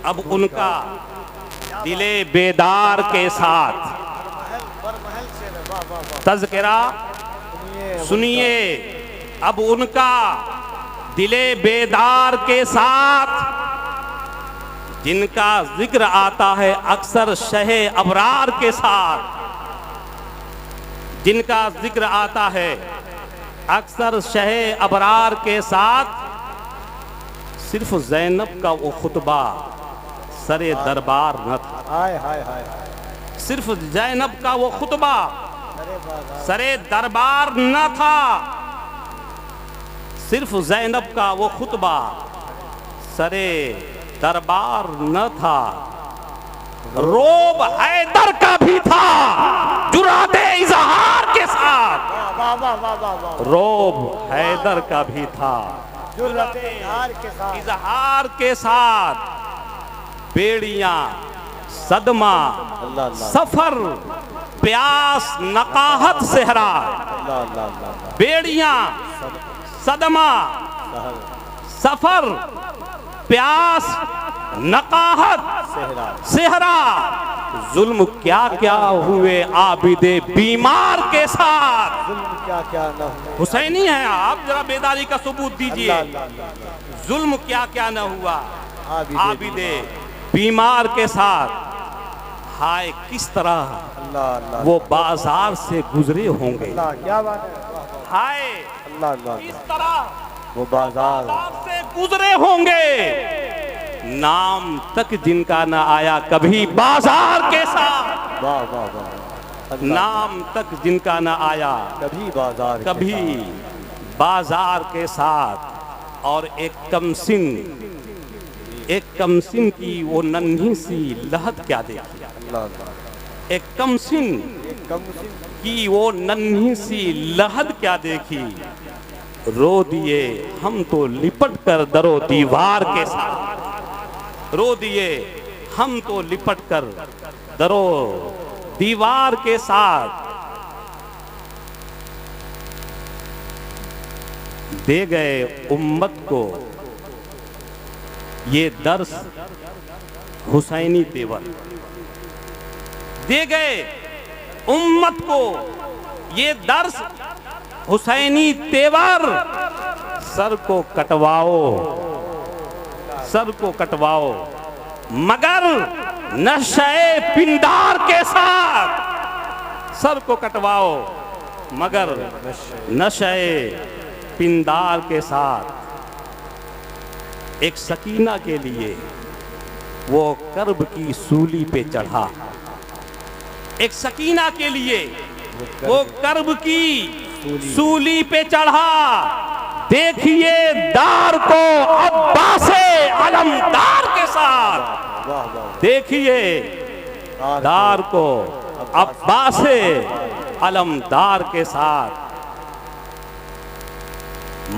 اب ان کا دل بیدار کے ساتھ تذکرہ سنیے، اب ان کا دل بیدار کے ساتھ جن کا ذکر آتا ہے اکثر شہ ابرار کے ساتھ، جن کا ذکر آتا ہے اکثر شہ ابرار کے ساتھ، صرف زینب کا وہ خطبہ سر دربار نہ تھا، صرف زینب کا وہ خطبہ سر دربار نہ تھا، صرف زینب کا وہ خطبہ سر دربار نہ تھا، روب حیدر کا بھی تھا جرأت اظہار کے ساتھ، روب حیدر کا بھی تھا جرأت اظہار کے ساتھ، بیڑیاں صدمہ سفر پیاس نقاہت صحرا، بیڑیاں صدمہ سفر پیاس نقاہت صحرا، ظلم کیا کیا ہوئے عابد بیمار کے ساتھ، حسینی ہیں آپ، ذرا بیداری کا ثبوت دیجئے، ظلم کیا کیا نہ ہوا عابد بیمار کے ساتھ، ہائے کس طرح وہ بازار سے گزرے ہوں گے، ہائے کس طرح وہ بازار سے گزرے ہوں گے، نام تک جن کا نہ آیا کبھی بازار کے ساتھ، نام تک جن کا نہ آیا کبھی بازار کے ساتھ، اور ایک کمسن کی وہ ننھی سی لہت کیا دیکھی، ایک کمسن کی وہ ننھی سی لہت کیا دیکھی، رو دیے ہم تو لپٹ کر در و دیوار کے ساتھ، رو دیے ہم تو لپٹ کر در و دیوار کے ساتھ، دے گئے امت کو یہ درس حسینی تیور، دے گئے امت کو یہ درس حسینی تیور، سر کو کٹواؤ سر کو کٹواؤ مگر نشے پندار کے ساتھ، سر کو کٹواؤ مگر نشے پندار کے ساتھ، ایک سکینہ کے لیے وہ کرب کی سولی پہ چڑھا، ایک سکینہ کے لیے وہ کرب کی سولی پہ چڑھا، دیکھیے دار کو عباس علمدار کے ساتھ، دیکھیے دار کو عباس علمدار کے ساتھ،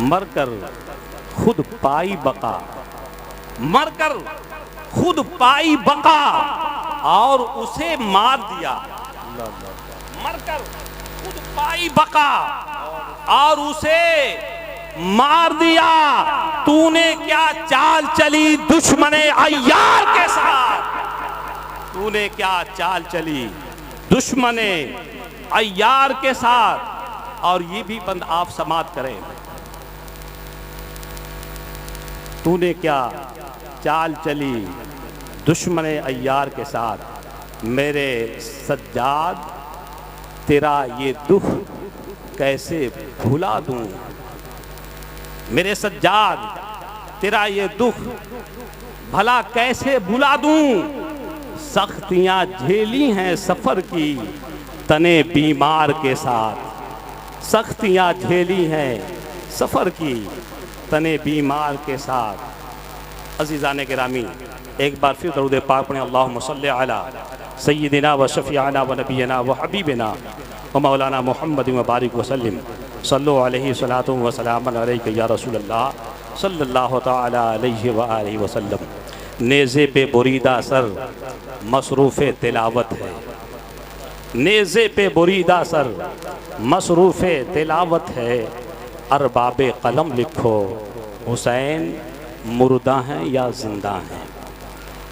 مر کر خود پائی بقا، مر کر خود پائی بقا اور اسے مار دیا، مر کر خود پائی بقا اور اسے مار دیا، تو نے کیا چال چلی دشمن عیار کے ساتھ، تو نے کیا چال چلی دشمن عیار کے ساتھ، اور یہ بھی بند آپ سماعت کریں، تو نے کیا چال چلی دشمن عیار کے ساتھ، میرے سجاد تیرا یہ دکھ کیسے بھلا دوں، میرے سجاد تیرا یہ دکھ بھلا کیسے بھلا دوں، سختیاں جھیلی ہیں سفر کی تنے بیمار کے ساتھ، سختیاں جھیلی ہیں سفر کی تنے بیمار کے ساتھ۔ عزیزان گرامی، ایک بار پھر درود پاک پڑھیں، اللہم صلی علی سیدنا و شفیعنا و نبینا و حبیبنا و مولانا محمد و بارک وسلم، صلو علیہ صلاۃ و سلام علیک یا رسول اللہ صلی اللہ تعالی علیہ وآلہ وسلم۔ نیزے پہ بریدہ سر مصروف تلاوت ہے، نیزے پہ بریدہ سر مصروف تلاوت ہے، ارباب قلم لکھو حسین مردہ ہیں یا زندہ ہیں،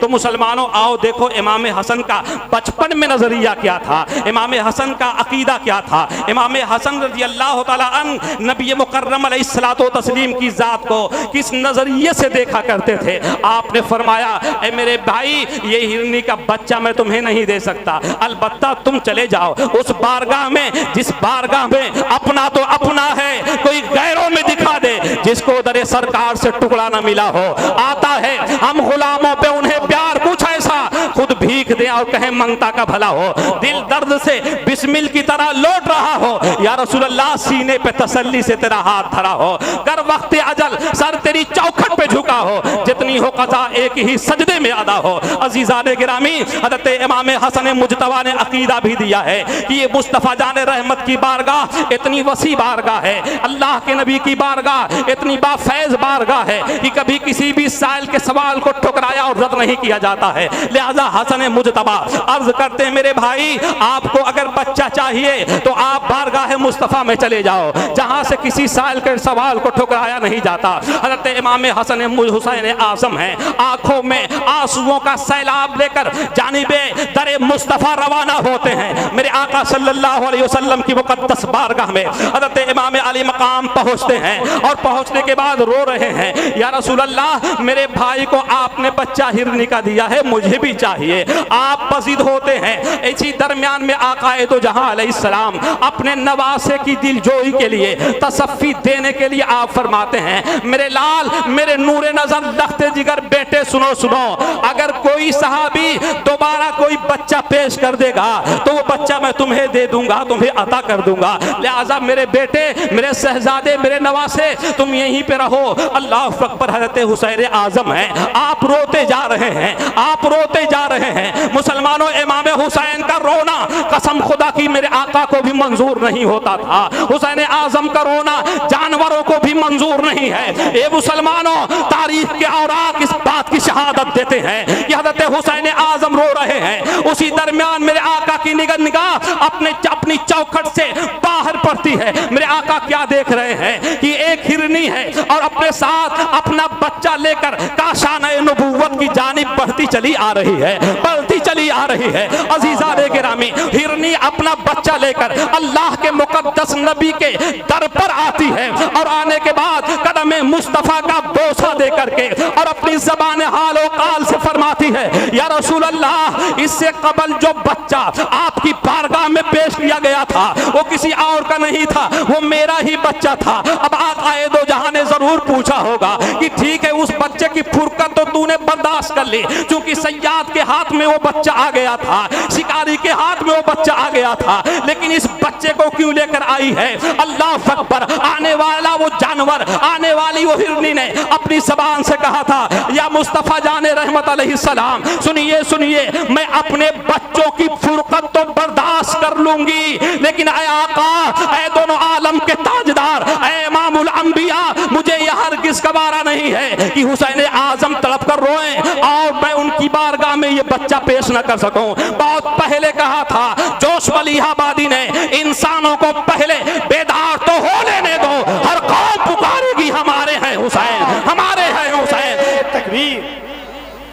تو مسلمانوں آؤ دیکھو امام حسن کا بچپن میں نظریہ کیا تھا، امام حسن کا عقیدہ کیا تھا۔ امام حسن رضی اللہ تعالیٰ عنہ نبی مکرم علیہ الصلوۃ والتسلیم کی ذات کو کس نظریے سے دیکھا کرتے تھے؟ آپ نے فرمایا اے میرے بھائی یہ ہرنی کا بچہ میں تمہیں نہیں دے سکتا، البتہ تم چلے جاؤ اس بارگاہ میں جس بارگاہ میں اپنا تو اپنا ہے، کوئی غیروں میں دکھا دے، جس کو در سرکار سے ٹکڑا نہ ملا ہو، آتا ہے ہم غلاموں پہ انہیں پیار کچھ ایسا خود بھیک دیں اور کہیں منگتا کا بھلا ہو، دل درد سے بسمل کی طرح لوٹ رہا ہو، یا رسول اللہ سینے پہ تسلی سے تیرا ہاتھ دھرا ہو، کر وقت اجل سر تیری چوکھٹ پہ جھکا ہو، جتنی ہو قضا ایک ہی سجدے میں ادا ہو۔ عزیزان گرامی، حضرت امام حسن مجتبی نے عقیدہ بھی دیا ہے کہ یہ مصطفیٰ جان رحمت کی بارگاہ اتنی وسیع بارگاہ ہے، اللہ کے نبی کی بارگاہ اتنی بافیض بارگاہ ہے کہ کبھی کسی بھی سائل کے سوال کو ٹھکرایا اور رد نہیں کیا جاتا ہے۔ لہذا حسن مجتبی عرض کرتے ہیں میرے بھائی آپ کو اگر بچہ چاہیے تو آپ بارگاہ مصطفیٰ میں چلے جاؤ جہاں سے کسی سائل کے سوال کو ٹھکرایا نہیں جاتا۔ حضرت امام حسن حسین اعظم ہیں، آنکھوں میں آنسوؤں کا سیلاب لے کر جانب در مصطفیٰ روانہ ہوتے ہیں۔ میرے آقا صلی اللہ علیہ وسلم کی مقدس بارگاہ میں حضرت امام علی مقام پہنچتے ہیں اور پہنچنے کے بعد رو رہے ہیں، یا رسول اللہ میرے بھائی کو آپ نے بچہ ہرنی کا دیا ہے، مجھے بھی چاہیے۔ آپ پذید ہوتے ہیں، اسی درمیان میں آقا دو جہاں علیہ السلام اپنے نواسے کی دل جوئی کے لیے تصفی دینے کے لیے آپ فرماتے ہیں میرے لال میرے نور نظر لخت جگر بیٹے سنو سنو، اگر کوئی صحابی دوبارہ کوئی بچہ پیش کر دے گا تو وہ بچہ میں تمہیں دے دوں گا، تمہیں عطا کر دوں گا، لہذا میرے بیٹے میرے شہزادے میرے نواسے تم یہیں پہ رہو۔ اللہ اکبر، حضرت حسین اعظم ہیں، آپ روتے جا رہے ہیں، آپ روتے جا رہے ہیں۔ مسلمانوں امام حسین کا رونا قسم خدا کی میرے آقا کو بھی منظور نہیں ہوتا تھا، حسین اعظم کا رونا جانوروں کو بھی منظور نہیں ہے۔ اے مسلمانوں تاریخ کے اوراق اس بات کی شہادت دیتے ہیں کہ حضرت حسین اعظم رو رہے ہیں، اسی درمیان میرے آقا کی نگاہ اپنی چوکھٹ سے باہر پڑتی ہے۔ میرے آقا کیا دیکھ رہے ہیں کہ ایک ہرنی ہے اور اپنے ساتھ اپنا بچہ لے کر کاشانہ نبوت کی جانب بڑھتی چلی آ رہی ہے، بڑھتی چلی آ رہی ہے۔ عزیزان گرامی، ہرنی اپنا بچہ لے کر اللہ کے مقدس نبی کے در پر آتی ہے اور آنے کے بعد قدم مصطفیٰ کا بوسہ دے کر کے اور اپنی زبان حال و قال سے فرماتی ہے یا رسول اللہ اس سے قبل جو بچہ آپ کی بارگاہ میں پیش کیا گیا تھا وہ کسی اور کا نہیں تھا، وہ میرا ہی بچہ تھا۔ اب آقا دو جہاں نے ضرور پوچھا ہوگا کہ ٹھیک ہے اس بچے کی فرقت تو نے برداشت کر لی، چونکہ صیاد کے ہاتھ میں وہ بچہ آ گیا تھا، شکاری کے ہاتھ میں وہ بچہ آ گیا تھا، لیکن اس بچے کو کیوں لے کر آئی ہے؟ اللہ اکبر، آنے والا وہ جانور، آنے والی وہ ہرنی نے اپنی زبان سے کہا تھا یا مصطفیٰ جان رحمت علیہ السلام سنیے سنیے، میں اپنے بچوں کی فرقت تو برداشت کر لوں گی، لیکن اے آقا، اے دونوں عالم کے تاجدار، اے امام الانبیاء، مجھے یہ ہرگز گوارا نہیں ہے کہ حسین اعظم تڑپ کر روئیں اور میں ان کی بارگاہ میں یہ بچہ پیش نہ کر سکوں۔ بہت پہلے کہا تھا جوش ولی آبادی نے انسانوں کو پہلے بیدار تو ہو لینے دو، ہر قوم پکارے گی ہمارے ہیں حسین، ہمارے ہیں حسین۔ تکبیر،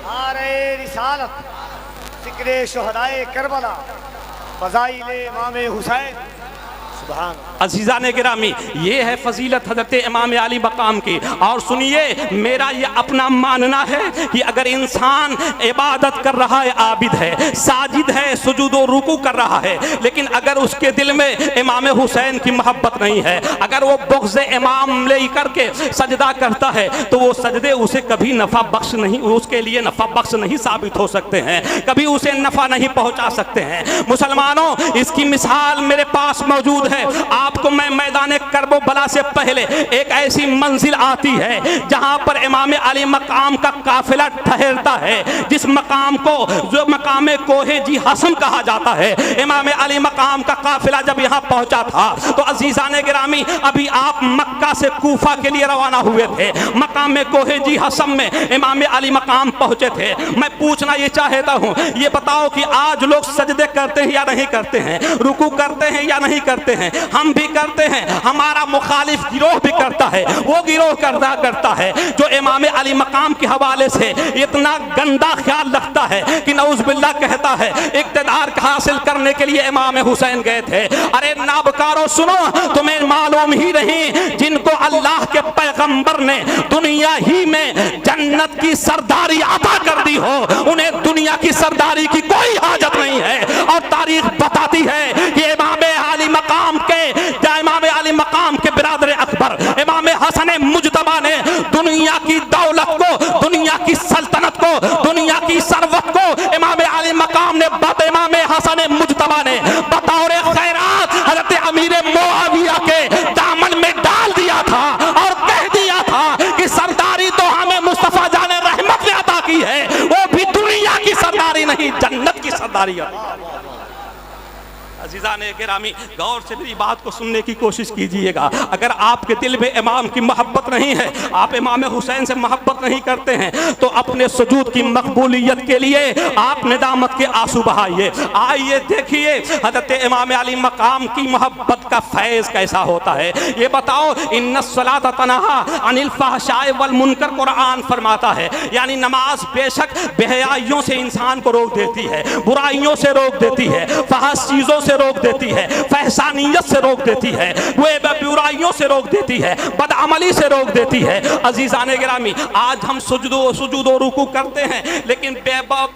نعرہ رسالت، ذکر شہدائے کربلا، فضائل امام حسین، سبحان۔ عزیزان گرامی، یہ ہے فضیلت حضرت امام علی مقام کی۔ اور سنیے، میرا یہ اپنا ماننا ہے کہ اگر انسان عبادت کر رہا ہے، عابد ہے، ساجد ہے، سجود و رکوع کر رہا ہے، لیکن اگر اس کے دل میں امام حسین کی محبت نہیں ہے، اگر وہ بغض امام لے کر کے سجدہ کرتا ہے تو وہ سجدے اسے کبھی نفع بخش نہیں، اس کے لیے نفع بخش نہیں ثابت ہو سکتے ہیں، کبھی اسے نفع نہیں پہنچا سکتے ہیں۔ مسلمانوں، اس کی مثال میرے پاس موجود ہے۔ آپ کو میں میدان کرب و بلا سے پہلے ایک ایسی منزل آتی ہے جہاں پر امام علی مقام کا قافلہ ٹھہرتا ہے، جس مقام کو جو مقام کوہ جی حسن کہا جاتا ہے۔ امام علی مقام کا قافلہ جب یہاں پہنچا تھا تو عزیزان گرامی، ابھی آپ مکہ سے کوفہ کے لیے روانہ ہوئے تھے، مقام کوہ جی حسن میں امام علی مقام پہنچے تھے۔ میں پوچھنا یہ چاہتا ہوں، یہ بتاؤ کہ آج لوگ سجدے کرتے ہیں یا نہیں کرتے ہیں، رکوع کرتے ہیں یا نہیں کرتے ہیں، ہم بھی کرتے ہیں، ہمارا مخالف گروہ بھی کرتا ہے، وہ گروہ کرتا ہے جو امام علی مقام کے حوالے سے اتنا گندا خیال رکھتا ہے کہ نعوذ باللہ کہتا ہے اقتدار حاصل کرنے کے لیے امام حسین گئے تھے۔ ارے نابکارو سنو، تمہیں معلوم ہی نہیں جن کو اللہ کے پیغمبر نے دنیا ہی میں جنت کی سرداری عطا کر دی ہو، انہیں دنیا کی سرداری کی کوئی حاجت نہیں ہے۔ اور تاریخ بتاتی ہے کہ امام علی مقام کے برادر اکبر امام حسن مجتبی نے دنیا کی دولت کو، دنیا کی سلطنت کو، دنیا کی ثروت کو امام علی مقام نے امام حسن مجتبی نے بطور خیرات حضرت امیر معاویہ کے دامن میں ڈال دیا تھا اور کہہ دیا تھا کہ سرداری تو ہمیں مصطفیٰ جان رحمت نے عطا کی ہے، وہ بھی دنیا کی سرداری نہیں، جنت کی سرداری ہے۔ عزیزان گرامی، غور سے میری بات کو سننے کی کوشش کیجئے گا۔ اگر آپ کے دل میں امام کی محبت نہیں ہے، آپ امام حسین سے محبت نہیں کرتے ہیں، تو اپنے سجود کی مقبولیت کے لیے آپ ندامت کے آنسو بہائیے۔ آئیے دیکھیے حضرت امام علی مقام کی محبت کا فیض کیسا ہوتا ہے۔ یہ بتاؤ، ان الصلاۃ تنہی عن الفحشاء والمنکر، قرآن فرماتا ہے یعنی نماز بے شک بے حیائیوں سے انسان کو روک دیتی ہے، برائیوں سے روک دیتی ہے، فحش چیزوں سے روک دیتی ہے، فحشانیت سے روک دیتی ہے، وہ برائیوں سے روک دیتی ہے، بدعملی سے روک دیتی ہے۔ عزیزان گرامی، آج ہم سجود و رکوع کرتے ہیں، لیکن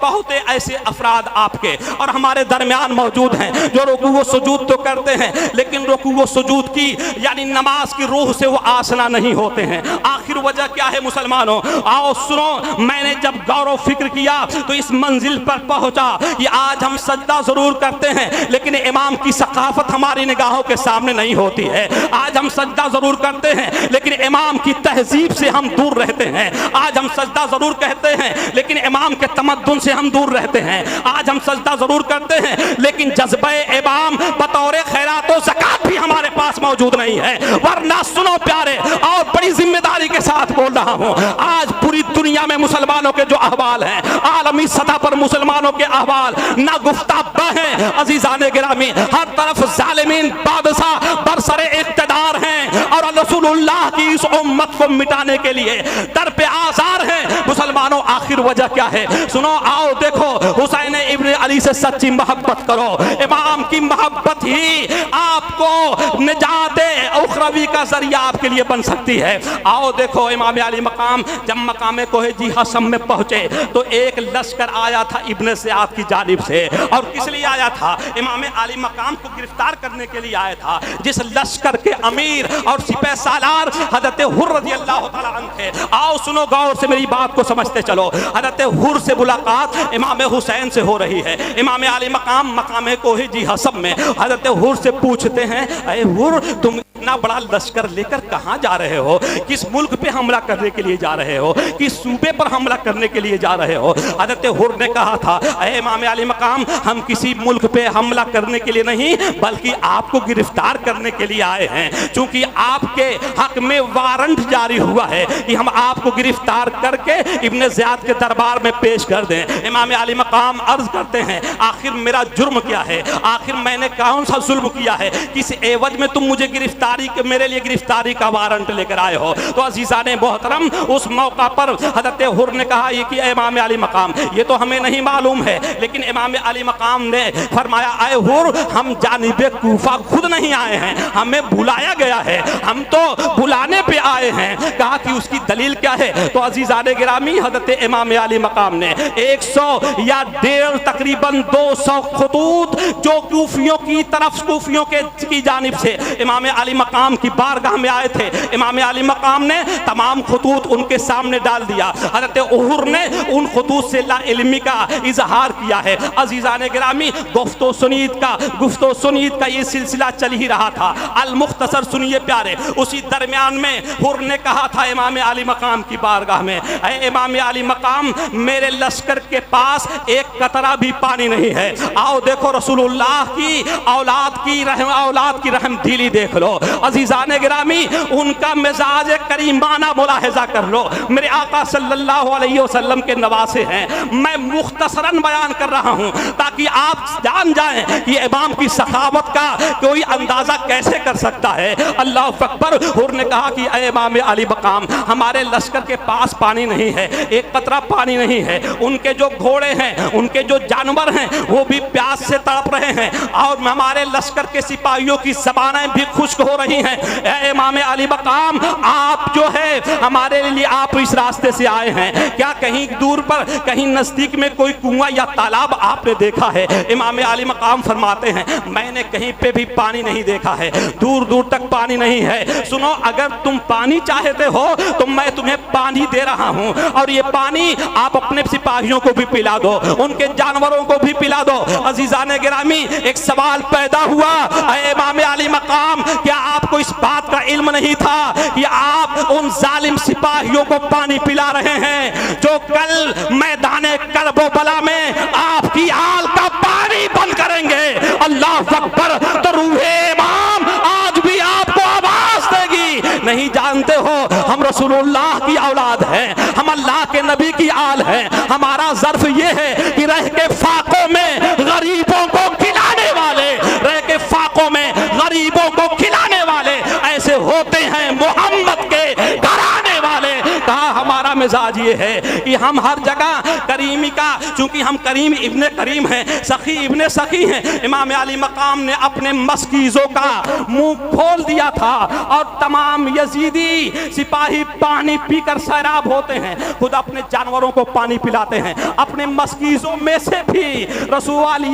بہت ایسے افراد آپ کے اور ہمارے درمیان موجود ہیں جو رکوع و سجود تو کرتے ہیں، لیکن رکوع و سجود کی یعنی نماز کی روح سے وہ آشنا نہیں ہوتے ہیں۔ آخر وجہ کیا ہے مسلمانوں؟ آؤ سنو، میں نے جب غور و فکر کیا تو اس منزل پر پہنچا کہ آج ہم سجدہ ضرور کرتے ہیں، لیکن امام کی ثقافت ہماری نگاہوں کے سامنے نہیں ہوتی ہے۔ آج ہم سجدہ ضرور کرتے ہیں، لیکن امام کی تہذیب سے ہم دور رہتے ہیں۔ آج ہم سجدہ ضرور کہتے ہیں، لیکن امام کے تمدن سے ہم دور رہتے ہیں۔ آج ہم سجدہ ضرور کرتے ہیں، لیکن جذبہ امام بطور خیرات و زکات بھی ہمارے پاس موجود نہیں ہے۔ ورنہ سنو پیارے، اور بڑی ذمہ داری کے ساتھ بول رہا ہوں، آج پوری دنیا میں مسلمانوں کے جو احوال ہیں، عالمی سطح پر مسلمانوں کے احوال نہ گفتہ ہیں۔ عزیزان گرامی، ہر طرف ظالمین بادشاہ برسر اقتدار ہیں اور رسول اللہ کی اس امت کو مٹانے کے لیے در پہ آزار ہیں۔ مسلمانوں، آخر وجہ کیا ہے؟ سنو، آؤ دیکھو، حسین ابن علی سے سچی محبت کرو، امام کی محبت ہی آپ کو نجات اخروی کا ذریعہ آپ کے لیے بن سکتی ہے۔ آؤ دیکھو، امام علی مقام جب مقام کوہ حسم میں پہنچے تو ایک لشکر آیا تھا ابن زیاد کی جانب سے، اور کس لیے آیا تھا؟ امام علی مقام کو گرفتار کرنے کے لیے آیا تھا، جس لشکر کے امیر اور سپہ سالار حضرت حر رضی اللہ تعالیٰ عنہ تھے۔ آؤ سنو، غور سے میری بات کو سمجھتے چلو۔ حضرت حر سے ملاقات امام حسین سے ہو رہی ہے۔ امام علی مقام مقام کوہ حسم میں حضرت حر سے پوچھتے ہیں، اے حر، تم اتنا بڑا لشکر لے کر کہاں جا رہے ہو؟ کس ملک پہ حملہ کرنے کے لیے جا رہے ہو؟ کس صوبے پر حملہ کرنے کے لیے جا رہے ہو؟ حضرت حر نے کہا تھا، اے امام علی مقام، ہم کسی ملک پہ حملہ کرنے کے لیے نہیں، بلکہ آپ کو گرفتار کرنے کے لیے آئے ہیں، چونکہ آپ کے حق میں وارنٹ جاری ہوا ہے کہ ہم آپ کو گرفتار کر کے ابن زیاد کے دربار میں پیش کر دیں۔ امام علی مقام عرض کرتے ہیں، آخر میرا جرم کیا ہے؟ آخر میں نے کون سا ظلم کیا ہے؟ کس عوض میں تم مجھے میرے لیے گرفتاری کا وارنٹ لے کر آئے ہو؟ تو عزیزان محترم، اس موقع پر حضرت حر نے کہا یہ کہ امام علی مقام، یہ تو ہمیں نہیں معلوم ہے، لیکن امام علی مقام نے فرمایا، اے حر، ہم جانب کوفہ خود نہیں آئے ہیں، ہمیں بلایا گیا ہے، ہم تو بلانے پہ آئے ہیں۔ کہا کہ اس کی دلیل کیا ہے؟ تو عزیزان گرامی، حضرت امام علی مقام نے 100 یا 150 تقریباً 200 خطوط جو کوفیوں کی طرف، کوفیوں کی جانب سے امام علی مقام کی بارگاہ میں آئے تھے، امام علی مقام نے تمام خطوط ان کے سامنے ڈال دیا۔ حضرت حر نے ان خطوط سے لا علمی کا اظہار کیا ہے۔ عزیزان گرامی، گفت و شنید کا یہ سلسلہ چل ہی رہا تھا۔ المختصر سنیے پیارے اسی درمیان میں حر نے کہا تھا امام علی مقام کی بارگاہ میں، اے امام علی مقام میرے لشکر کے پاس ایک قطرہ بھی پانی نہیں ہے، آؤ دیکھو رسول اللہ کی اولاد کی رحم دلی دیکھ لو۔ عزیزان گرامی ان کا مزاج کریمانہ ملاحظہ کر لو، میرے آقا صلی اللہ علیہ وسلم کے نواسے ہیں، میں مختصراً بیان کر رہا ہوں تاکہ آپ جان جائیں کہ امام کی سخاوت کا کوئی اندازہ کیسے کر سکتا ہے۔ اللہ اکبر۔ حر نے کہا کہ اے امام علی مقام ہمارے لشکر کے پاس پانی نہیں ہے، ایک قطرہ پانی نہیں ہے، ان کے جو گھوڑے ہیں ان کے جو جانور ہیں وہ بھی پیاس سے تڑپ رہے ہیں اور ہمارے لشکر کے سپاہیوں کی زبانیں بھی خشک ہو رہی ہیں۔ اے امام علی مقام آپ جو ہے ہمارے لیے آپ اس راستے سے آئے ہیں، کیا کہیں دور پر کہیں نزدیک میں کوئی کنواں یا تالاب آپ نے دیکھا ہے؟ امام علی مقام فرماتے ہیں میں نے کہیں پہ بھی پانی نہیں دیکھا ہے، دور دور تک پانی نہیں ہے۔ سنو اگر تم پانی چاہتے ہو تو میں تمہیں پانی دے رہا ہوں، اور یہ پانی آپ اپنے سپاہیوں کو بھی پلا دو، ان کے جانوروں کو بھی پلا دو۔ عزیزان گرامی ایک سوال پیدا ہوا، اے امام علی مقام کیا آپ کو اس بات کا علم نہیں تھا کہ آپ ان ظالم سپاہیوں کو پانی پلا رہے ہیں جو کل میدان کرب و بلا میں آپ کی آل کا پانی بند کریں گے؟ اللہ اکبر۔ تو روح امام آج بھی آپ کو آواز دے گی، نہیں جانتے ہو ہم رسول اللہ کی اولاد ہیں، ہم اللہ کے نبی کی آل ہیں، ہمارا ظرف یہ ہے کہ رہ کے فاقوں میں غریبوں کو کھلانے والے، رہ کے فاقوں میں غریبوں کو کھلانے والے ایسے ہوتے ہیں محمد کے گھرانے والے۔ کہا ہمارا مزاج یہ ہے کہ ہم ہر جگہ کریمی کا، چونکہ ہم کریم ابن کریم ہیں، سخی ابن سخی ہیں۔ امام علی مقام نے اپنے مسکیزوں کا منہ کھول دیا تھا اور تمام یزیدی سپاہی پانی پی کر سیراب ہوتے ہیں، خود اپنے جانوروں کو پانی پلاتے ہیں، اپنے مسکیزوں میں سے بھی رسول والی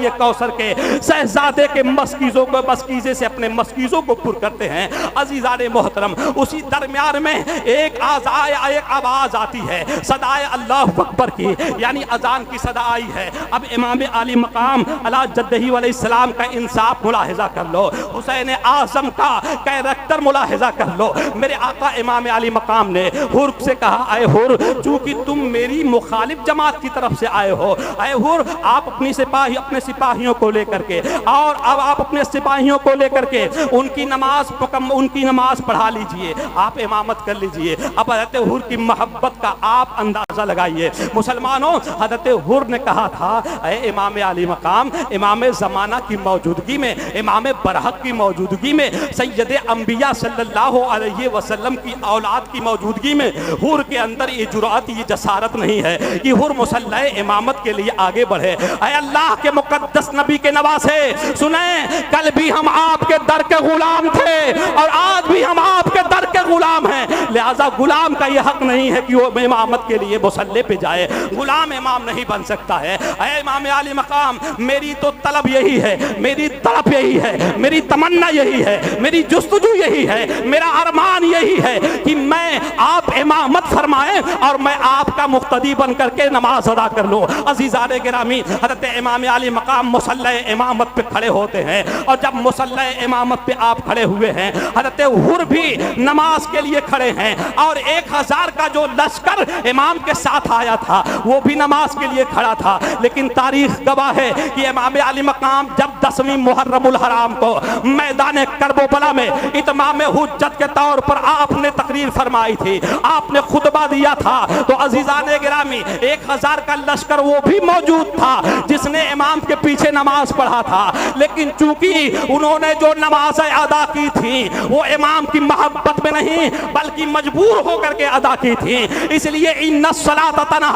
کوثر کے شہزادے کے مسکیزے سے اپنے مسکیزوں کو پر کرتے ہیں۔ عزیزان محترم اسی درمیان میں ایک آواز آتی ہے صدائے اللہ اکبر کی، یعنی اذان کی صدا آئی ہے۔ اب امام علی مقام علی جدہ علیہ السلام کا انصاف ملاحظہ کر لو، حسین اعظم کا کیریکٹر ملاحظہ کر لو۔ میرے آقا امام علی مقام نے حر سے کہا اے حر چونکہ تم میری مخالف جماعت کی طرف سے آئے ہو، اے حر آپ اپنے سپاہیوں کو لے کر کے اور اب آپ اپنے سپاہیوں کو لے کر کے ان کی نماز پڑھا لیجئے، آپ امامت کر لیجئے۔ اب حضرت حر کی محبت کا آپ اندازہ لگائیے۔ مسلمانوں حضرت حر نے کہا تھا اے امام علی مقام امام زمانہ کی موجودگی میں، امام برحق کی موجودگی میں، سید انبیاء صلی اللہ علیہ وسلم کی اولاد کی موجودگی میں حر کے اندر یہ جرأت یہ جسارت نہیں ہے کہ حر مصلح امامت کے لیے آگے بڑھے۔ اے اللہ کے مقدس نبی کے نواسے سنیں، کل بھی ہم آپ کے در کے غلام تھے اور آج بھی ہم آپ کے در کے غلام ہیں، لہذا غلام کا یہ حق نہیں ہے کہ وہ امامت کے لیے مصلح پہ جائے، غلام امام نہیں بن سکتا ہے۔ اے امام علی مقام میری تو طلب یہی ہے، میری طلب یہی ہے، میری تمنا یہی ہے، میری جستجو یہی ہے، میرا ارمان یہی ہے کہ میں آپ امامت فرمائیں اور میں آپ کا مقتدی بن کر کے نماز ادا کر لوں۔ عزیزان گرامی حضرت امام علی مقام مصلح امامت پہ کھڑے ہوتے ہیں، اور جب مصلح امامت پہ آپ کھڑے ہوئے ہیں حضرت حر بھی نماز کے لیے کھڑے ہیں، اور 1000 کا جو لشکر امام کے ساتھ آیا تھا وہ بھی نماز کے لیے کھڑا تھا۔ لیکن تاریخ گواہ ہے کہ امام علی مقام جب 10ویں محرم الحرام کو میدان کرب و بلا میں اتمام حجت کے طور پر آپ نے تقریر فرمائی تھی، آپ نے خطبہ دیا تھا، تو عزیزان گرامی 1000 کا لشکر وہ بھی موجود تھا جس نے امام کے پیچھے نماز پڑھا تھا، لیکن چونکہ انہوں نے جو نمازیں ادا کی تھی وہ امام کی محبت میں نہیں بلکہ مجبور ہو کر کے ادا کی تھی، اس لیے ان الصلاۃ تنہی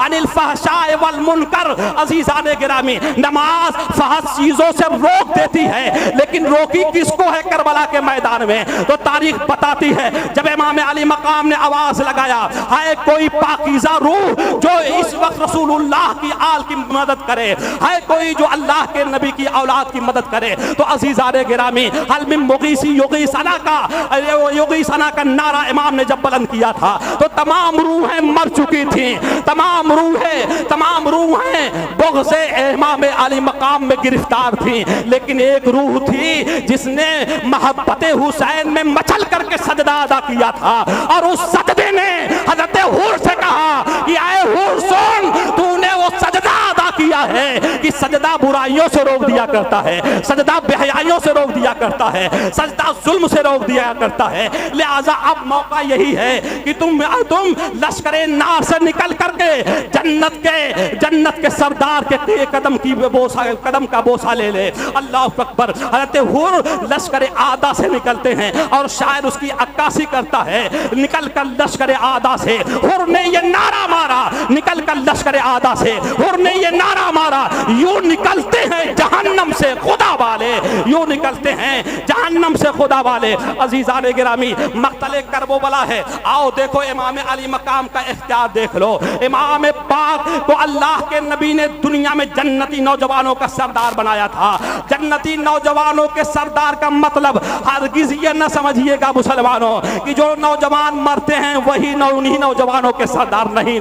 عن الفحشاء والمنکر۔ عزیزان گرامی نماز فحش چیزوں سے روک دیتی ہے، لیکن روکی کس کو ہے کربلا کے میدان میں؟ تو تاریخ بتاتی ہے جب امام علی مقام نے آواز لگایا ہے کوئی پاکیزہ روح جو اس وقت رسول اللہ کی آل کی مدد کرے، ہے کوئی جو اللہ کے نبی کی اولاد کی مدد کرے، تو عزیزان گرامی حل من مغیثی یغیثنا کا نعرہ امام نے جب بلند کیا تھا تو تمام روحیں مر چکی تھیں، تمام روح ہیں بغض امام علی مقام میں گرفتار تھیں، لیکن ایک روح تھی جس نے محبت حسین میں مچل کر کے سجدہ ادا کیا تھا، اور اس سجدے نے حضرت حور سے کہا کہ اے حور سن، تو نے وہ سجدہ ادا کیا ہے کہ سجدہ برائیوں سے روک دیا کرتا ہے، سجدہ بے حیائیوں سے روک دیا کرتا ہے، سجدہ ظلم سے روک دیا کرتا ہے۔ لہذا اب موقع یہی ہے کہ تم لشکر نار سے نکل کر کے جنت کے سردار کے قدم کا بوسہ لے لے۔ اللہ اکبر۔ حضرت حور لشکر آدھا سے نکلتے ہیں اور شاعر اس کی عکاسی کرتا ہے، نکل کر لشکر آدھا سے حور نے یہ نعرہ مارا، نکل کر لشکر آدھا سے حور نے یہ نعرہ مارا، یوں نکلتے ہیں جہنم سے خدا والے، یوں نکلتے ہیں جہنم سے خدا والے۔ عزیزان گرامی، مقتل کربلا ہے، آؤ دیکھو امام علی مقام کا اختیار دیکھ لو۔ امام پاک کو اللہ کے نبی نے دنیا میں جنتی نوجوانوں کا سردار بنایا تھا۔ جنتی نوجوانوں کے سردار کا مطلب ہرگز یہ نہ سمجھیے گا مسلمانوں کہ جو نوجوان مرتے ہیں وہی انہی نوجوانوں کے سردار، نہیں،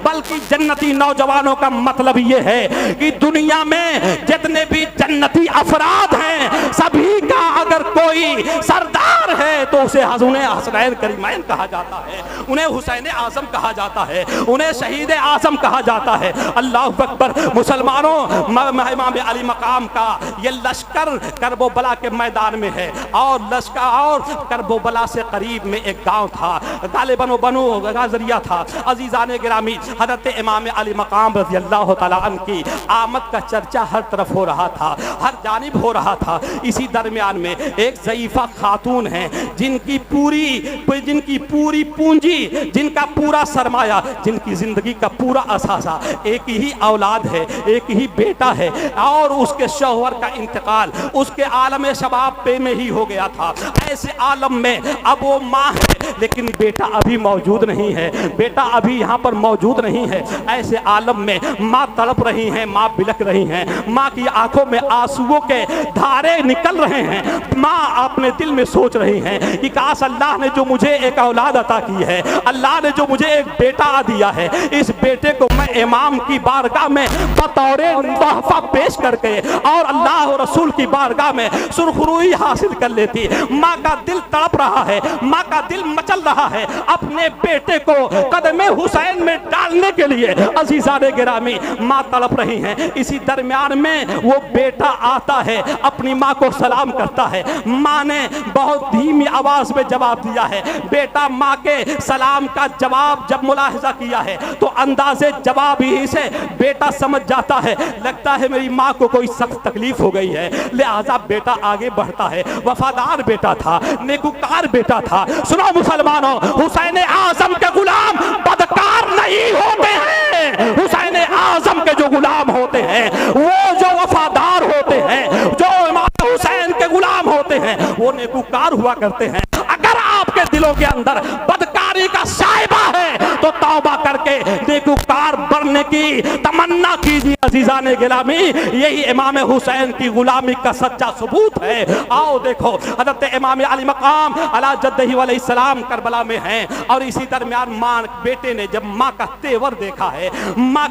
بلکہ جنتی نوجوانوں کا مطلب یہ ہے کہ دنیا میں جتنے بھی جنتی افراد ہیں سبھی کا اگر کوئی سردار ہے تو اسے انہیں حسنین کریمین کہا جاتا ہے، انہیں حسین اعظم کہا جاتا ہے، انہیں شہید اعظم کہا جاتا ہے۔ اللہ اکبر۔ مسلمانوں، امام علی مقام کا یہ لشکر کربلا کے میدان میں ہے، اور لشکر اور کربلا سے قریب میں ایک گاؤں تھا، غالباً بنو غازریہ تھا۔ عزیزان گرامی، حضرت امام علی مقام رضی اللہ تعالیٰ عنہ کی آمد کا چرچا ہر طرف ہو رہا تھا، ہر جانب ہو رہا تھا۔ اسی درمیان میں ایک ضعیفہ خاتون ہیں جن کی پوری پونجی، جن کا پورا سرمایہ، جن کی زندگی کا پورا اثاثہ ایک ہی اولاد ہے، ایک ہی بیٹا ہے، اور اس کے شوہر کا انتقال اس کے عالم شباب پہ میں ہی ہو گیا تھا۔ ایسے عالم میں اب وہ ماں ہے لیکن بیٹا ابھی موجود نہیں ہے، بیٹا ابھی یہاں پر موجود نہیں ہے۔ ایسے عالم میں ماں تڑپ رہی ہیں، ماں بلک رہی ہیں، ماں کی آنکھوں میں آنسوؤں کے دھارے نکل رہے ہیں۔ ماں اپنے دل میں سوچ رہی ہیں کہ کاش اللہ نے جو مجھے ایک اولاد عطا کی ہے، اللہ نے جو مجھے ایک بیٹا دیا ہے، اس بیٹے کو میں امام کی بارگاہ میں بطور تحفہ پیش کر کے اور اللہ و رسول کی بارگاہ میں سرخروئی حاصل کر لیتی۔ ماں کا دل تڑپ رہا ہے، ماں کا دل مچل رہا ہے اپنے بیٹے کو قدم حسین میں ڈالنے کے لیے۔ عزیزان گرامی، ماں تڑپ رہی ہیں، اسی درمیان میں وہ بیٹا آتا ہے، اپنی ماں کو سلام کرتا ہے۔ ماں نے بہت دھیمی آواز میں جواب دیا ہے۔ بیٹا ماں کے سلام کا جواب جب ملاحظہ کیا ہے تو انداز جواب ہی سے بیٹا سمجھ جاتا ہے، لگتا ہے میری ماں کو کوئی سخت تکلیف ہو گئی ہے، لہذا بیٹا آگے بڑھتا ہے۔ وفادار بیٹا تھا، نیکوکار بیٹا تھا۔ سنو مسلمانوں، حسین اعظم کے غلام بدکار نہیں ہوتے ہیں، حسین اعظم کے جو غلام ہوتے ہیں وہ جو وفادار ہوتے ہیں، جو امام حسین کے غلام ہوتے ہیں وہ نیکوکار ہوا کرتے ہیں۔ اگر آپ کے دلوں کے اندر بدکاری کا شائبہ ہے تو توبہ کر کے نیکوکار بننے کی تمنا کیجیے۔ عزیزان گرامی، یہی امام حسین کی غلامی کا سچا ثبوت ہے۔ آؤ دیکھو، حضرت امام علی مقام علی جدہ علیہ السلام کربلا میں ہیں، اور اسی درمیان ماں بیٹے نے جب ماں کا تیور دیکھا ہے، ماں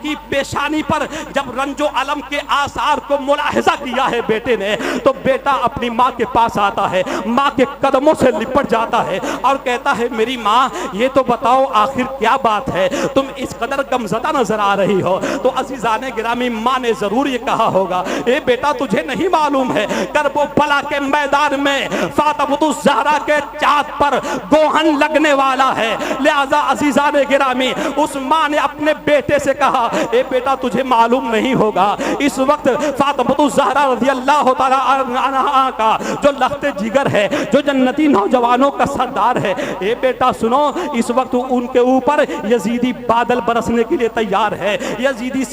کی پیشانی پر جب رنج و علم کے آثار کو ملاحظہ کیا ہے بیٹے نے، تو بیٹا اپنی ماں کے پاس آتا ہے، ماں کے قدموں سے لپٹ جاتا ہے اور کہتا ہے میری ماں یہ تو بتاؤ آخر کیا بات ہے، تم اس قدر غمزدہ نظر آ رہی ہو۔ تو عزیزان گرامی، ماں نے ضرور یہ کہا ہوگا، اے بیٹا تجھے نہیں معلوم ہے کربلا کے میدان میں فاطمہ الزہرا کے چاند پر گوہن لگنے والا ہے۔ لہذا عزیزان گرامی، اس ماں نے اپنے بیٹے سے کہا اے بیٹا تجھے معلوم نہیں ہوگا، اس وقت فاطمہ الزہرا رضی اللہ تعالی عنہا کا جو لخت جگر ہے، جو جنتی نوجوانوں کا سردار ہے، اے بیٹا سنو، اس وقت ان کے اوپر یزیدی بادل برسنے کے لیے تیار ہے، یزیدی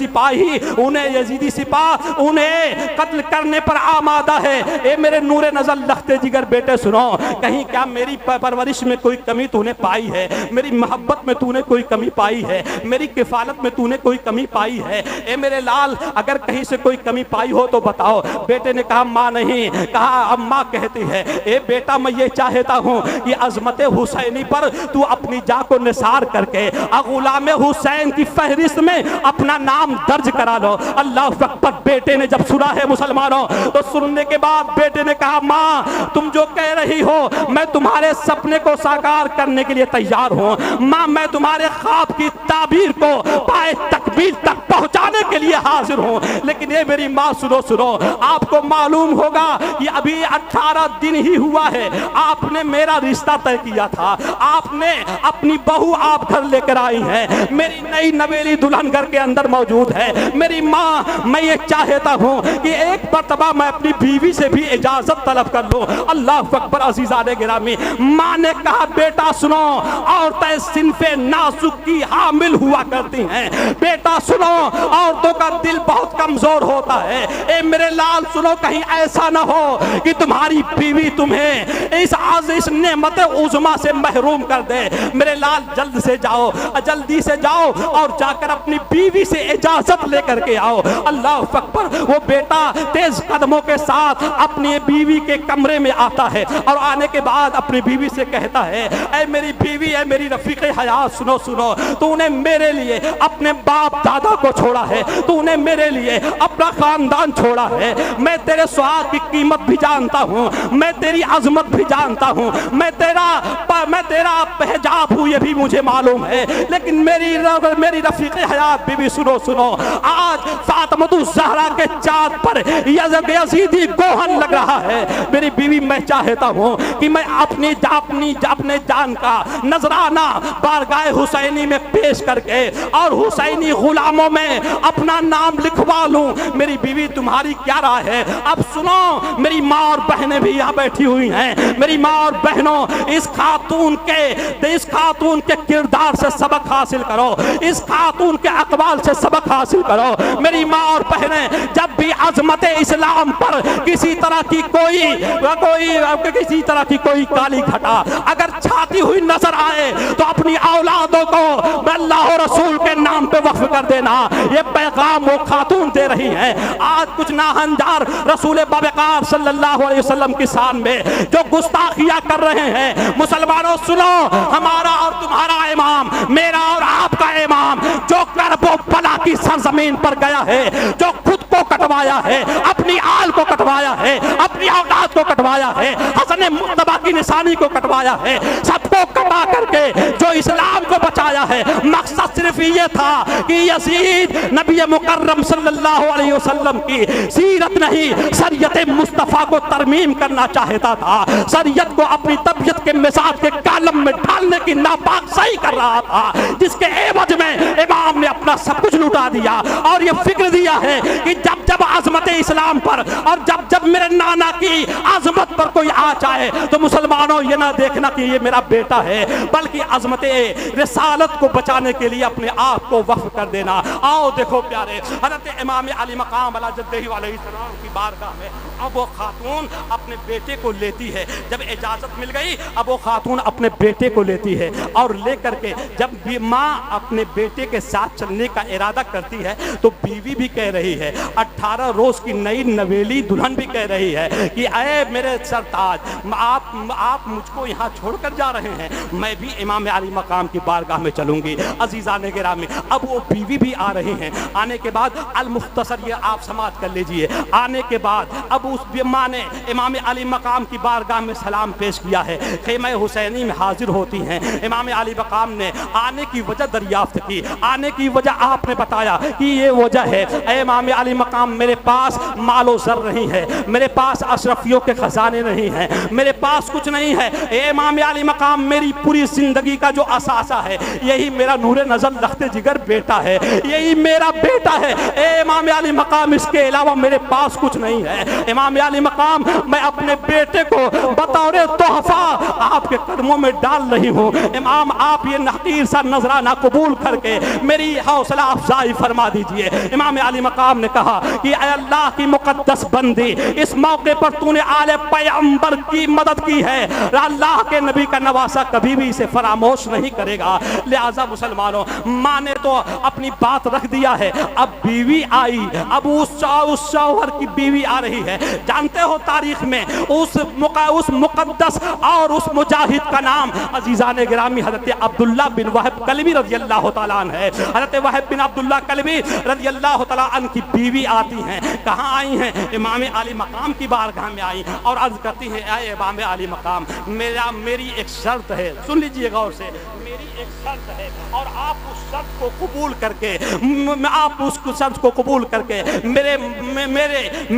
سپاہ انہیں قتل کرنے پر آمادہ ہے۔ اے میرے نور نظر لخت جگر بیٹے سنو، کہیں کیا میری پرورش میں کوئی کمی تو نے پائی ہے، میری محبت میں تو نے کوئی کمی پائی ہے، میری کفالت میں تو نے کوئی کمی پائی ہے؟ اے میرے لال، اگر کہیں سے کوئی کمی پائی ہو تو بتاؤ۔ بیٹے نے کہا ماں نہیں کہا، اماں کہتی ہے اے بیٹا میں یہ چاہتا ہوں کہ عظمت حسینی پر تو اپنی جاں کو نثار کر کے غلام حسین کی فہرست میں اپنا نام درج کرا لو۔ اللہ اکبر۔ بیٹے نے جب سنا ہے مسلمانوں تو سننے کے بعد بیٹے نے کہا ماں تم جو کہہ رہی ہو میں تمہارے سپنے کو ساکار کرنے کے لیے تیار ہوں، ماں میں تمہارے خواب کی تعبیر کو پائے تکمیل تک پہنچانے کے لیے حاضر ہوں، لیکن یہ میری ماں سنو، آپ کو معلوم ہوگا کہ ابھی 18 دن ہی ہوا ہے آپ نے میرا رشتہ طے کیا تھا، آپ نے اپنی بہو آپ گھر لے کر آئی ہیں، میری نئی نویلی دلہن گھر کے اندر موجود ہے، میری ماں میں یہ چاہتا ہوں کہ ایک مرتبہ میں اپنی بیوی سے بھی اجازت طلب کر لوں۔ اللہ اکبر۔ عزیزان گرامی، ماں نے کہا بیٹا سنو، عورتیں صنف نازک کی حامل ہوا کرتی ہیں، بیٹا سنو عورتوں کا دل بہت کمزور ہوتا ہے، اے میرے لال سنو کہیں ایسا نہ ہو کہ تمہاری بیوی تمہیں اس نعمت عظمیٰ سے محروم کر دے۔ میرے لال جلدی سے جاؤ اور جا کر اپنی بیوی سے اجازت لے کر کے آؤ۔ اللہ اکبر۔ وہ بیٹا تیز قدموں کے ساتھ اپنی بیوی کے کمرے میں آتا ہے اور آنے کے بعد اپنی بیوی سے کہتا ہے اے میری بیوی، اے میری رفیق حیات، سنو تو نے میرے لیے اپنے باپ دادا کو چھوڑا ہے، تو نے میرے لیے اپنا خاندان چھوڑا ہے، میں تیرے سہاگ کی قیمت بھی جانتا ہوں، میں تیری عظمت بھی جانتا ہوں، میں تیرا پہجاب ہوں یہ بھی مجھے معلوم ہے، لیکن میری رفیق حیات بیوی سنو، آج فاطمہ الزہرا کے چاند پر یزیدی گوہن لگ رہا ہے، میری بیوی میں چاہتا ہوں کہ میں اپنے جان کا نذرانہ بارگاہ حسینی میں پیش کر کے اور حسینی غلاموں میں اپنا نام لکھوا لوں۔ میری بیوی تمہاری کیا رائے ہے؟ اب سنو، میری ماں اور بہنیں بھی یہاں بیٹھی ہوئی ہیں، میری ماں اور بہنوں اس خاتون کے کردار سے سبق حاصل کرو، اس خاتون کے اقوال سے سبق حاصل کرو۔ میری ماں اور بہنیں جب بھی عظمت اسلام پر کسی طرح کی کوئی کالی گھٹا اگر چھاتی ہوئی نظر آئے تو اپنی اولادوں کو اللہ و رسول کے نام پہ وقف کر دینا، یہ پیغام وہ خاتون دے رہی ہیں۔ آج کچھ ناہنجار رسول باوقار صلی اللہ علیہ وسلم کی شان میں جو گستاخیاں کر رہے ہیں، مسلمانوں سنو، ہمارا اور تمہارا امام، میرا اور آپ کا امام جو کرب و بلا کی سرزمین پر گیا ہے، جو خود کو کٹوایا ہے، اپنی آل کو کٹوایا ہے، اپنی اولاد کو کٹوایا ہے، حسن مجتبیٰ کی نشانی کو کٹوایا ہے، سب کو کٹا کر کے جو اسلام کو بچایا ہے، مقصد صرف یہ تھا کہ یزید نبی مکرم صلی اللہ علیہ وسلم کی سیرت نہیں شریعت مصطفیٰ کو ترمیم کرنا چاہتا تھا، شریعت کو اپنی طبیعت کے مزاج کے کالم میں ڈالنے کی ناپاک صحیح کر رہا تھا، جس کے عوض میں امام نے اپنا سب کچھ لوٹا دیا اور یہ فکر دیا ہے کہ جب عظمت اسلام پر اور جب میرے نانا کی عظمت پر کوئی آ جائے تو مسلمانوں یہ نہ دیکھنا کہ یہ میرا بیٹا ہے، بلکہ عظمت رسالت کو بچانے کے لیے اپنے آپ کو وقف کر دینا۔ آؤ دیکھو پیارے، حضرت امام علی مقام علی جدہ علیہ السلام کی بارگاہ میں اب وہ خاتون اپنے بیٹے کو لیتی ہے، جب اجازت مل گئی اب وہ خاتون اپنے بیٹے کو لیتی ہے اور لے کر کے جب بھی ماں اپنے بیٹے کے ساتھ چلنے کا ارادہ کرتی ہے تو بیوی بھی کہہ رہی ہے، 18 روز کی نئی نویلی دلہن بھی کہہ رہی ہے کہ اے میرے سرتاج، آپ مجھ کو یہاں چھوڑ کر جا رہے ہیں، میں بھی امام علی مقام کی بارگاہ میں چلوں گی۔ عزیزان گرامی، اب وہ بیوی بھی آ رہی ہیں، آنے کے بعد المختصر یہ آپ سماعت کر لیجئے، آنے کے بعد اب اس ماں نے امام علی مقام کی بارگاہ میں سلام پیش کیا ہے، خیمہ حسینی میں حاضر ہوتی ہیں، امام علی مقام نے آنے کی وجہ دریافت کی، آنے کی وجہ آپ نے بتایا کہ یہ وجہ ہے اے امام علی مقام، میرے پاس مال و زر نہیں ہے، میرے پاس اشرفیوں کے خزانے نہیں ہیں، میرے پاس کچھ نہیں ہے، اے امام علی مقام میری پوری زندگی کا جو اثاثہ ہے یہی میرا نور نظر لخت جگر بیٹا ہے، یہی میرا بیٹا ہے، اے امام علی مقام اس کے علاوہ میرے پاس کچھ نہیں ہے۔ امام علی مقام، میں اپنے بیٹے کو بطور تحفہ آپ کے قدموں میں ڈال رہی ہوں، امام آپ یہ حقیر سا نذرانہ قبول کر کے میری حوصلہ افزائی فرما دیجئے۔ امام علی مقام نے کہا کہ اے اللہ کی مقدس بندی اس موقع پر تو نے آل پیغمبر کی مدد کی ہے، اللہ کے نبی کا نواسہ کبھی بھی اسے فراموش نہیں کرے گا۔ لہذا مسلمانوں، ماں نے تو اپنی بات رکھ دیا ہے، اب بیوی آئی، اب اس شوہر کی بیوی آ رہی ہے۔ جانتے ہو تاریخ میں اس مقدس اور اس مجاہد کا نام عزیزان گرامی حضرت عبداللہ بن وہب کلبی رضی اللہ تعالیٰ عنہ ہے۔ حضرت وہب بن عبداللہ کلبی رضی اللہ تعالیٰ عنہ کی بیوی آتی ہیں، کہاں آئی ہیں؟ امام علی مقام کی بارگاہ میں آئی اور عرض کرتی ہیں اے امام علی مقام، میری ایک شرط ہے، سن لیجئے غور سے، میری ایک شرط ہے اور آپ اس شرط کو قبول کر کے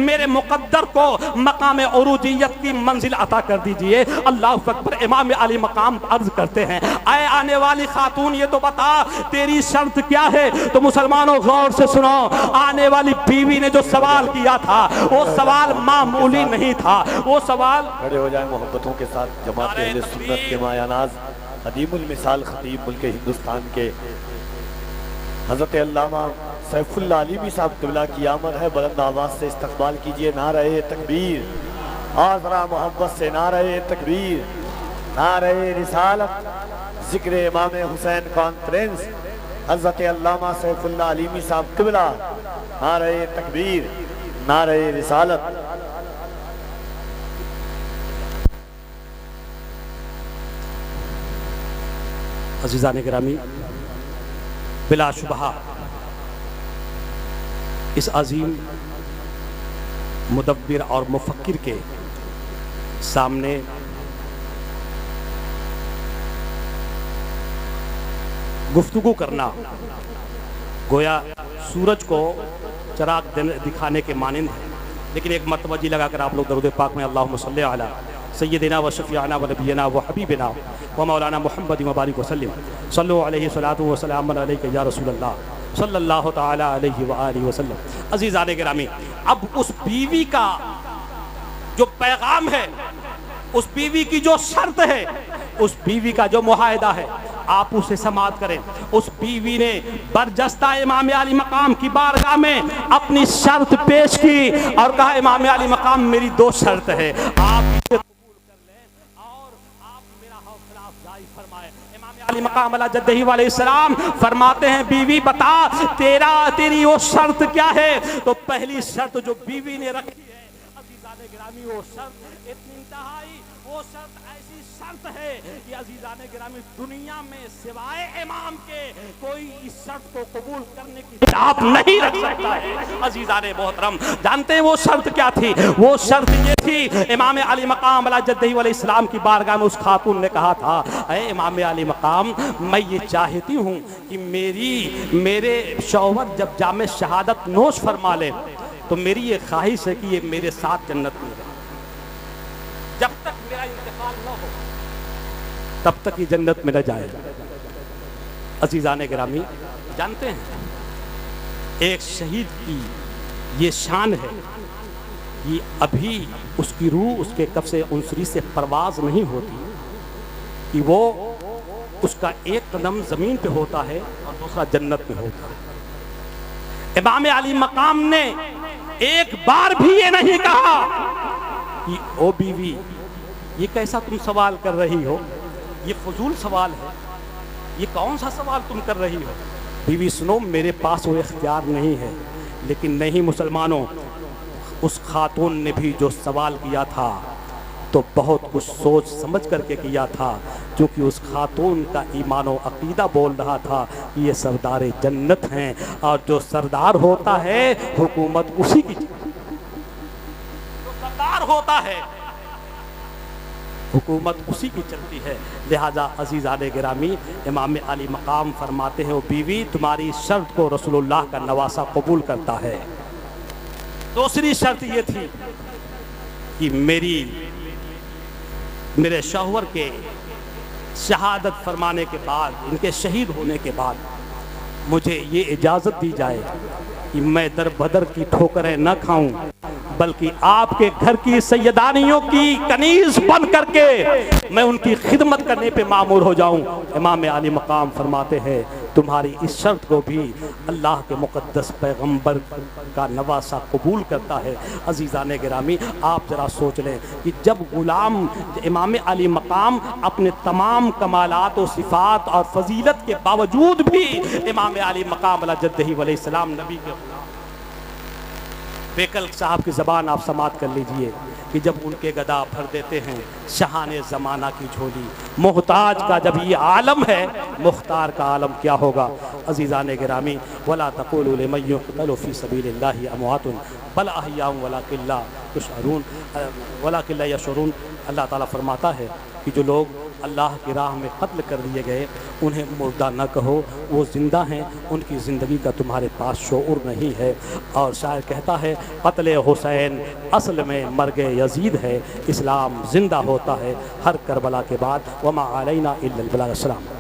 میرے مقدر کو مقام عروجیت کی منزل عطا کر دیجئے۔ اللہ اکبر۔ امام علی مقام عرض کرتے ہیں اے آنے والی خاتون، یہ تو بتا تیری شرط کیا ہے؟ تو مسلمانوں غور سے سنو، آنے والی بیوی نے جو سوال کیا تھا وہ سوال معمولی نہیں تھا، وہ سوال کھڑے ہو جائیں محبتوں کے ساتھ۔ جماعت اہل سنت کے مایہ ناز قدیم المثال خطیب ملک ہندوستان کے حضرت علامہ سیف اللہ علیمی صاحب قبلہ کی آمد ہے، بلند آواز سے استقبال کیجئے۔ نعرہ تکبیر، اور ذرا محبت سے نعرہ تکبیر، نعرہ رسالت، ذکر امام حسین کانفرنس، حضرت علامہ سیف اللہ علیمی صاحب قبلہ، نعرہ تکبیر، نعرہ رسالت۔ عزیزان گرامی، بلا شبہ اس عظیم مدبر اور مفکر کے سامنے گفتگو کرنا گویا سورج کو چراغ دکھانے کے مانند ہے، لیکن ایک مرتبہ جی لگا کر آپ لوگ درود پاک میں اللہم صلی علی سیدنا و شفیعنا و نبینا و حبیبنا و مولانا محمد مبارک وسلم صلو علیہ صلاۃ و سلام علیک یا رسول اللہ صلی اللہ تعالی علیہ وآلہ وسلم۔ عزیزان گرامی، اب اس بیوی کا جو پیغام ہے، اس بیوی کی جو شرط ہے، اس بیوی کا جو معاہدہ ہے، آپ اسے سماعت کریں۔ اس بیوی نے برجستہ امام علی مقام کی بارگاہ میں اپنی شرط پیش کی اور کہا امام علی مقام میری دو شرط ہے، آپ اسے قبول کر لیں اور آپ میرا حوصلہ افزائی فرمائیں۔ امام علی مقام علیہ جدہ علیہ السلام فرماتے ہیں بیوی بتا تیری وہ شرط کیا ہے؟ تو پہلی شرط جو بیوی نے رکھی ہے عزیزان گرامی، وہ شرط اتنی انتہائی، وہ شرط ایسی شرط ہے کہ عزیزان گرامی دنیا میں سوائے امام کے کوئی اس شرط کو قبول کرنے کی آپ نہیں رکھ سکتا ہے۔ عزیزان محترم، جانتے ہیں وہ شرط کیا تھی؟ وہ شرط یہ تھی، امام علی مقام علیہ جدہ علیہ السلام کی بارگاہ میں اس خاتون نے کہا تھا اے امام علی مقام، میں یہ چاہتی ہوں کہ میرے شوہر جب جام شہادت نوش فرما لے تو میری یہ خواہش ہے کہ یہ میرے ساتھ جنت میں رہے، جب تک میرا انتقال نہ ہو تب تک یہ جنت میں نہ جائے۔ عزیزان گرامی، جانتے ہیں ایک شہید کی یہ شان ہے، یہ ابھی اس کی روح اس کے قبض عنصری سے پرواز نہیں ہوتی کہ وہ اس کا ایک قدم زمین پہ ہوتا ہے اور دوسرا جنت میں ہوتا ہے۔ امام علی مقام نے ایک بار بھی یہ نہیں کہا کہ او بیوی یہ کیسا تم سوال کر رہی ہو، یہ فضول سوال ہے، یہ کون سا سوال تم کر رہی ہو؟ بیوی سنو، میرے پاس وہ اختیار نہیں ہے، لیکن نہیں مسلمانوں، اس خاتون نے بھی جو سوال کیا تھا تو بہت کچھ سوچ سمجھ کر کے کیا تھا، کیونکہ اس خاتون کا ایمان و عقیدہ بول رہا تھا کہ یہ سردار جنت ہیں، اور جو سردار ہوتا ہے حکومت اسی کی، جو سردار ہوتا ہے حکومت اسی کی چلتی ہے۔ لہذا عزیزان گرامی، امام علی مقام فرماتے ہیں او بیوی تمہاری شرط کو رسول اللہ کا نواسہ قبول کرتا ہے۔ دوسری شرط یہ تھی کہ میرے شوہر کے شہادت فرمانے کے بعد، ان کے شہید ہونے کے بعد مجھے یہ اجازت دی جائے کہ میں در بدر کی ٹھوکریں نہ کھاؤں، بلکہ آپ کے گھر کی سیدانیوں کی کنیز بن کر کے میں ان کی خدمت کرنے پہ مامور ہو جاؤں۔ امام علی مقام فرماتے ہیں تمہاری اس شرط کو بھی اللہ کے مقدس پیغمبر کا نواسہ قبول کرتا ہے۔ عزیزان گرامی، آپ ذرا سوچ لیں کہ جب غلام امام علی مقام اپنے تمام کمالات و صفات اور فضیلت کے باوجود بھی امام علی مقام علی جدہ علیہ السلام نبی کے غلام، بیکل صاحب کی زبان آپ سماعت کر لیجئے کہ جب ان کے گدا بھر دیتے ہیں شہان زمانہ کی جھولی، محتاج کا جب یہ عالم ہے، مختار کا عالم کیا ہوگا؟ عزیزان گرامی، وَلَا تَقُولُوا لِمَن يُقْتَلُ فِي سَبِيلِ اللَّهِ أَمْوَاتٌ بَلْ أَحْيَاءٌ وَلَكِن لَّا يَشْعُرُونَ۔ اللہ تعالیٰ فرماتا ہے کہ جو لوگ اللہ کی راہ میں قتل کر دیے گئے انہیں مردہ نہ کہو، وہ زندہ ہیں، ان کی زندگی کا تمہارے پاس شعور نہیں ہے۔ اور شاعر کہتا ہے قتل حسین اصل میں مرگ یزید ہے، اسلام زندہ ہوتا ہے ہر کربلا کے بعد۔ وما علینا الا البلاغ۔ السلام۔